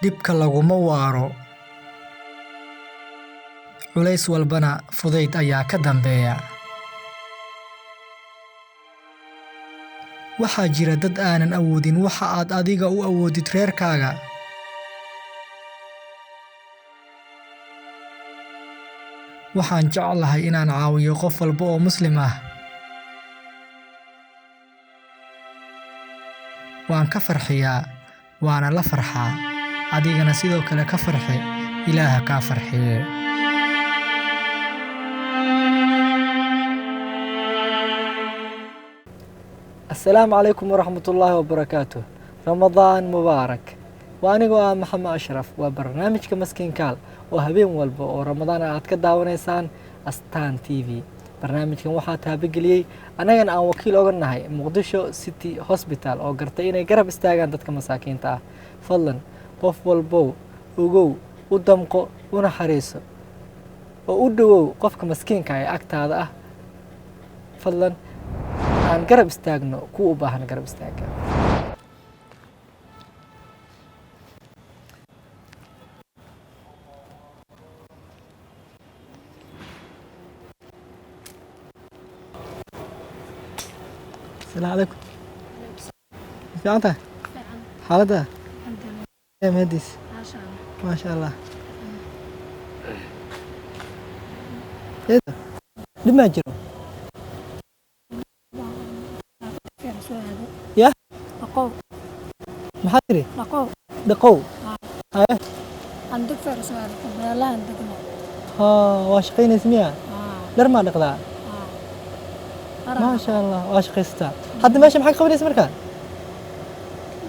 dhibka laguma waaro. Culays walbana fudayd ayaa ka dambeeya. Waxaa jira dad aanan awoodin waxa aad adiga u awoodid reerkaaga. Waxaan jeclahay inaan caawiyo qof walba oo Muslim ah. Waan ka farxiyaa, waana la farxaa. Adigana sidoo kale ka farxi, Ilaaha kaa farxiye. السلام عليكم ورحمة الله وبركاته. رمضان مبارك. وأنا محمد أشرف وبرنامج كمسكين كال وهبين والبو ورمضان عاد كداونيسان أستان تي في. برنامج كان waxaa taabageliyay anagana aan wakiil oga nahay Muqdisho City Hospital oo gartay inay garab istaagaan dadka masaakiinta ah. Fadlan qof walbo ugow u damqo una xariiso oo u dhawow qofka maskiinka ah agtaada ah. Fadlan aan garab istaagno ku u baahan garab istaaga. السلام عليكم. كيف أنت؟ حالتها؟ يا مهندس. ما شاء الله. إيه ده؟ لما جرو؟ يا؟ دقو. محاضري؟ دقو. دقو. هاي؟ عندك فرس وارد لا عندكنا. ها واشقين اسمها؟ لرما دقلا. ما شاء الله واشقيستا. حد ماشي معك قبل اسم المكان؟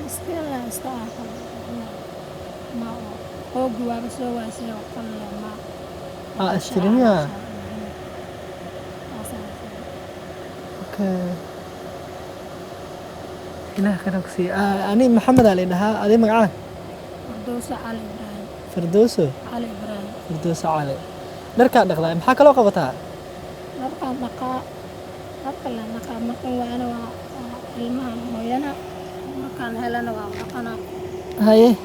مسكين استعاف. ما هو جواب سوى سوى قل ما. استلميها. اوكي. إله خيرك سي. أنا محمد علي لها. هذه مقعان. فردوس علي إبراهيم. فردوسو. علي إبراهيم. فردوس علي. نركع دقلا. محاك لو قبتها. نركع نقا. نقل نقا مقن وأنا المهم ويانا مكان هلنا وقنا. هاي.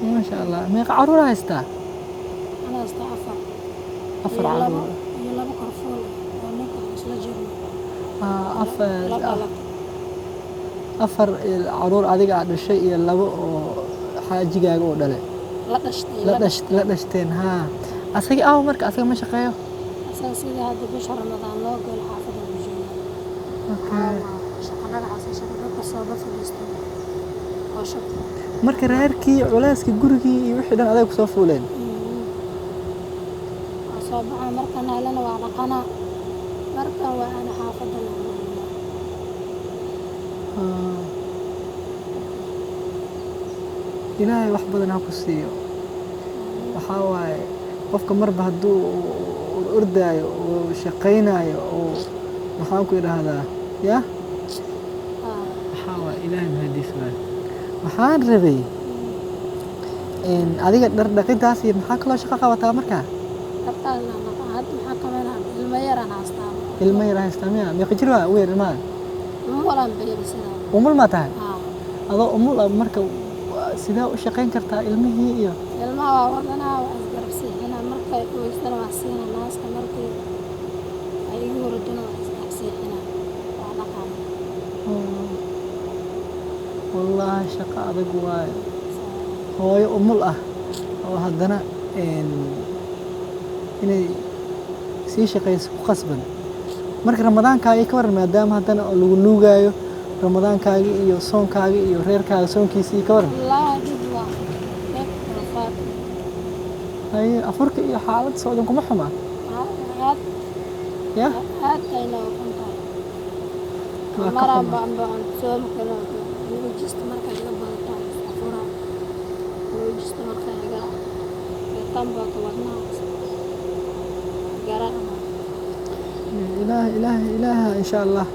ما شاء الله. ما يقعروا هستا. أنا استعفر. أفر عروة. يلا بكرة فول ونقل مسلجين. أفر العرور هذيك على الشيء اللي هو حاجة جاء دله. لا دشتين ها. أسيق مرك أسيق مش قيو. أساسي هذا بشهر رمضان لو قال حافظ الوجود. أوكي. شقنا عسى شقنا قصابة في الاستوى. وشق. مرك ريركي علاسك جوركي وحدة هذاك صفولين. أصابع مركنا لنا وعلقنا مركا وأنا حافظ الوجود. إلهي wax badan ha ku siiyo. Waxa waaye qofka marba haduu ordaayo oo shaqeynayo oo maxaan ku yiraahdaa ya waxa waaye Ilaahay mahadiis waay. Waxaan rabay in adiga dhar dhaqidaas iyo maxaa kala shaqo qabataa markaa? Dhaqaale had maxaa kameena ilma yar aan haystaa. Ilma yar haystaa meeqa jir waa weer ma? Walaan beerisana. Umul ma tahay? Adoo umul marka sida u shaqeyn kartaa ilmihii iyo ilmaha wadana waa isgarabsiina markay qoysana waa siina naaska markay ay igu horadana waa isgarabsiina waa dhaqan wallahi shaqa adag waay hooyo umul ah oo haddana inay sii shaqeyso ku qasban marka ramadaanka ay ka waran maadaama haddana lagu nuugayo ramadaankaagi iyo soonkaagi iyo reerkaaga soonkiisii ka waran هاي أفرق إيه حالة سعودكم محمد؟ يا؟ هاد كينا وكنتها. مرة بعن سوم كنا نوجست مركز جبل تام أفرا نوجست مركز جا تام بقولنا جرأنا. إله إن شاء الله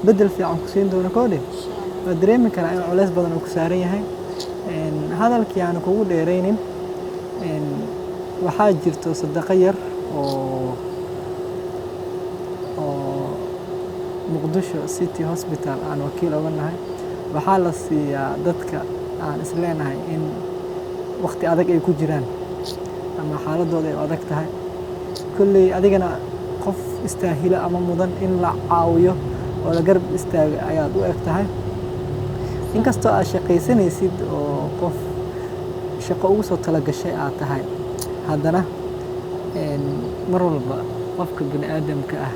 بدل في عنكسين دون كودي. بدري من كان علاس بدن وكسارين هاي. هذا الكيان كود ديرين. waxaa jirto sadaqo yar oo Muqdisho City Hospital aan wakiil oga nahay waxaa la siiyaa dadka aan is leenahay in waqti adag ay ku jiraan ama xaaladooda ay adag tahay kolley adigana qof istaahila ama mudan in la caawiyo oo la garab istaago ayaad u eg tahay inkastoo aad shaqaysanaysid oo qof shaqo ugu soo talagashay aad tahay haddana mar walba qofka bini aadamka ah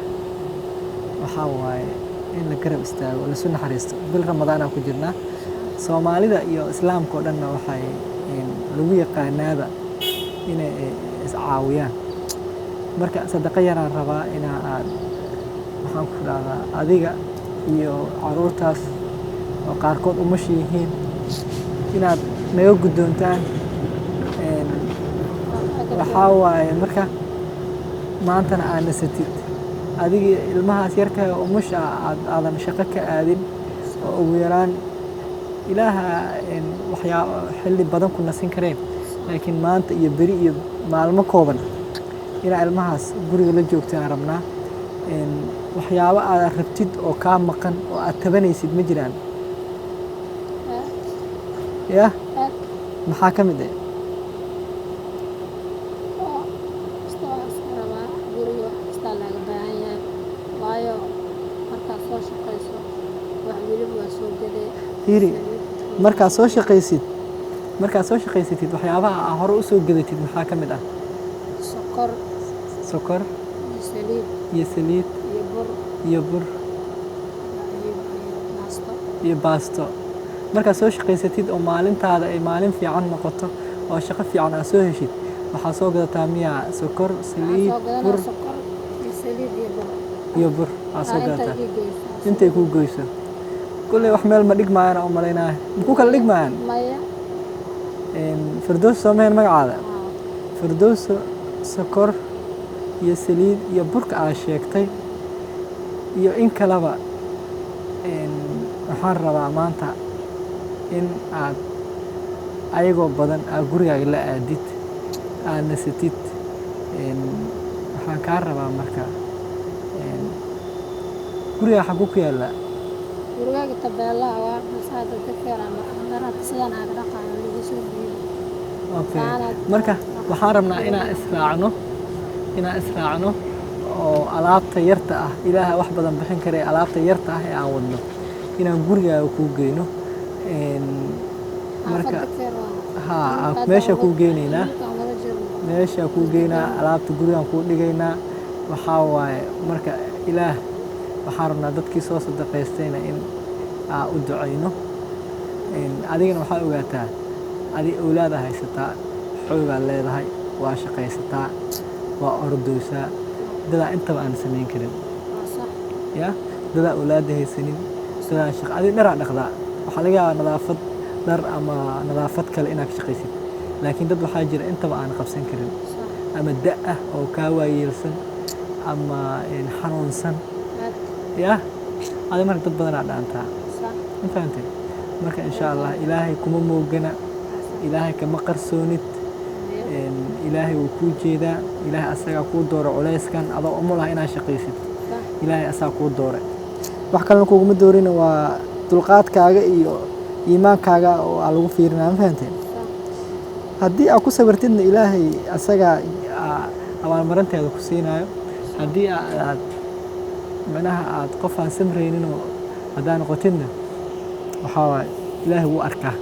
waxaa waaye in la garab istaago lasu naxariisto bil ramadaanaa ku jirnaa soomaalida iyo islaamka oo dhanna waxay lagu yaqaanaaba inay iscaawiyaan marka sadaqa yaraan rabaa inaa aad maxaan ku dhahdaa adiga iyo caruurtaas oo qaarkood umashi yihiin inaad naga guddoontaan waxaa waaye marka maantana aad nasatid adigii ilmahaas yarka umusha aadan shaqo ka aadin oo ugu yaraan ilaaha waxyaabo xilli badan ku nasin kareen laakiin maanta iyo beri iyo maalmo kooban inaa ilmahaas guriga la joogtaan rabnaa waxyaabo aad rabtid oo kaa maqan oo aad tabanaysid ma jiraan yah maxaa ka mid ah fiiri markaad soo shaqaysatid waxyaabaha aa hore u soo gadatid maxaa ka mid ah sokor iyo saliid iyo bur iyo baasto markaad soo shaqaysatid oo maalintaada ay maalin fiican noqoto oo shaqo fiican aad soo heshid waxaa soo gadataa miyaa sokor saliid bur iyo bur aad soo gadataa intay kuu goyso kulley wax meel ma dhigmaayana u malaynaya makuu kala dhigmaayaan firdowso soomaheen magacaada firdowso sokor iyo saliid iyo burka aad sheegtay iyo in kaleba waxaan rabaa maanta in aad ayagoo badan aad gurigaaga la aadid aad nasatid waxaan kaa rabaa marka gurigaa xaguu ku yaallaa gurigaaga tabeelaha waa masaada dadkeena marka sidaan aaga dhaqaano lagu soo dhiibo okay marka waxaan rabnaa inaan israacno oo alaabta yarta ah ilaaha wax badan bixin kara alaabta yarta ah ee aan wadno inaan gurigaaga kuu geyno marka meeshaa kuu geynaynaa meeshaa kuu geynaa alaabta gurigaan kuu dhigaynaa waxaa waaye marka ilaah waxaan rabnaa dadkii soo sadaqaystayna in aan u ducayno adigana waxaa ogaataa adi awlaada haysataa xoogaa leedahay waa shaqaysataa waa ordowsaa dadaa intaba aan samayn karin ya dadaa awlaada haysanin dadaa shaqa adi dharaa dhaqdaa waxaa laga yaabaa nadaafad dhar ama nadaafad kale inaad ka shaqaysid laakiin dad waxaa jira intaba aan qabsan karin ama da ah oo kaa waayeelsan ama xanuunsan ya adi marka dad badanaa dhaantaa ma fahantay marka insha allah ilaahay kuma moogana ilaahay kama qarsoonid ilaahay wuu kuu jeedaa ilaahay asagaa kuu doora culayskan adoo uma laha inaad shaqaysid ilaahay asagaa kuu doore wax kalena kuguma doorina waa dulqaadkaaga iyo iimaankaaga oo aa lagu fiirinaa ma fahanteen haddii aad ku sabirtidna ilaahay asagaa abaalmarinteeda ku siinayo haddii aad micnaha aad qof aan samrayninoo haddaa noqotidna waxaa waaye ilaahay wuu arkaa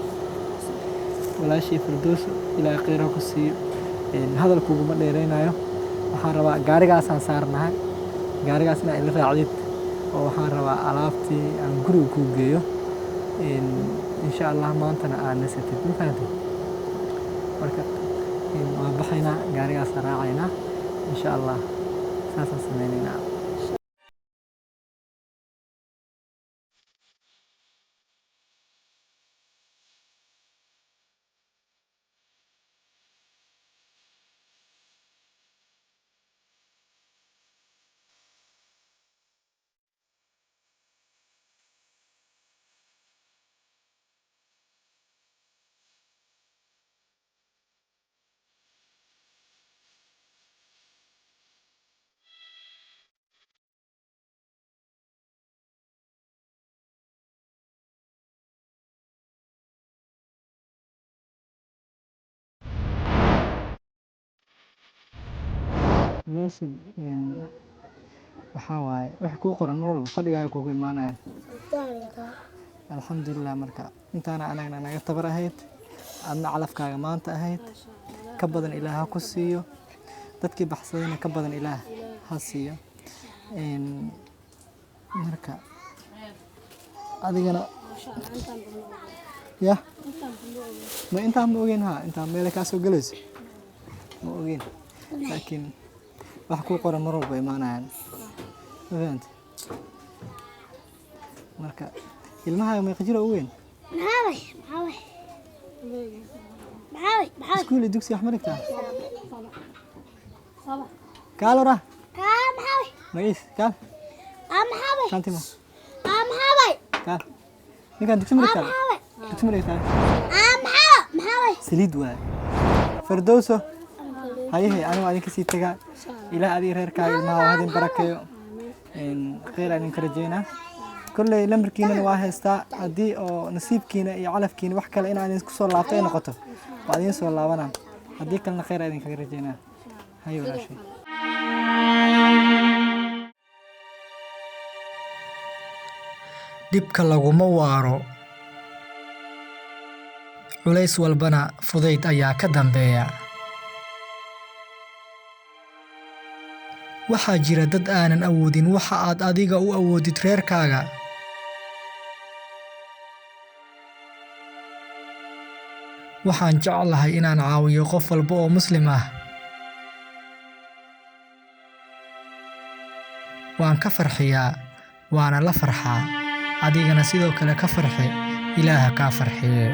walaashii firdowso ilaahay khayraha ku siiyo hadalkuguma dheeraynayo waxaan rabaa gaarigaasaan saarnahay gaarigaas inaa ila raacdid oo waxaan rabaa alaabtii aan guriga kuu geeyo insha allah maantana aad nasatid ma fahantid marka waan baxaynaa gaarigaasaan raacaynaa insha allah saasaan samaynaynaa meeshan waxaa waaye wax kuu qoran mar walba fadhigaaga kugu imaanaya alxamdulilah. marka intaana anagna naga tabar ahayd adna calafkaaga maanta ahayd ka badan ilaah ha ku siiyo dadkii baxsadayna ka badan ilaah ha siiyo. marka adigana ya ma intaan ma ogeyn ha intaan meele kaa soo galayso ma ogeyn laakiin wax kuu qoran mar walba imaanayaan ma fahante. marka ilmahaaga meeqa jir oo weyn iskuul iyo dugsi wax ma dhigtaa kaalora magis kaal kantimo kaal ninkaan dugsi ma dhigtaa dugsi ma dhigtaa saliid waay fardowso hayehe anigu adinka sii tagaa ilaah adiga reerkaaga ilmaha waa hadin barakeeyo khayr aan idinka rajeynaa. kolley lambarkiinana waa haystaa haddii oo nasiibkiina iyo calafkiina wax kale inaan idinku soo laabto ay noqoto waa idiin soo laabanaa haddii kalena khayr aan idinkaga rajeynaa. haye walaashay dhibka laguma waaro culays walbana fudayd ayaa ka dambeeya. waxaa jira dad aanan awoodin waxa aad adiga u awoodid reerkaaga. waxaan jeclahay inaan caawiyo qof walba oo muslim ah. waan ka farxiyaa waana la farxaa adigana sidoo kale ka farxi ilaaha kaa farxiye.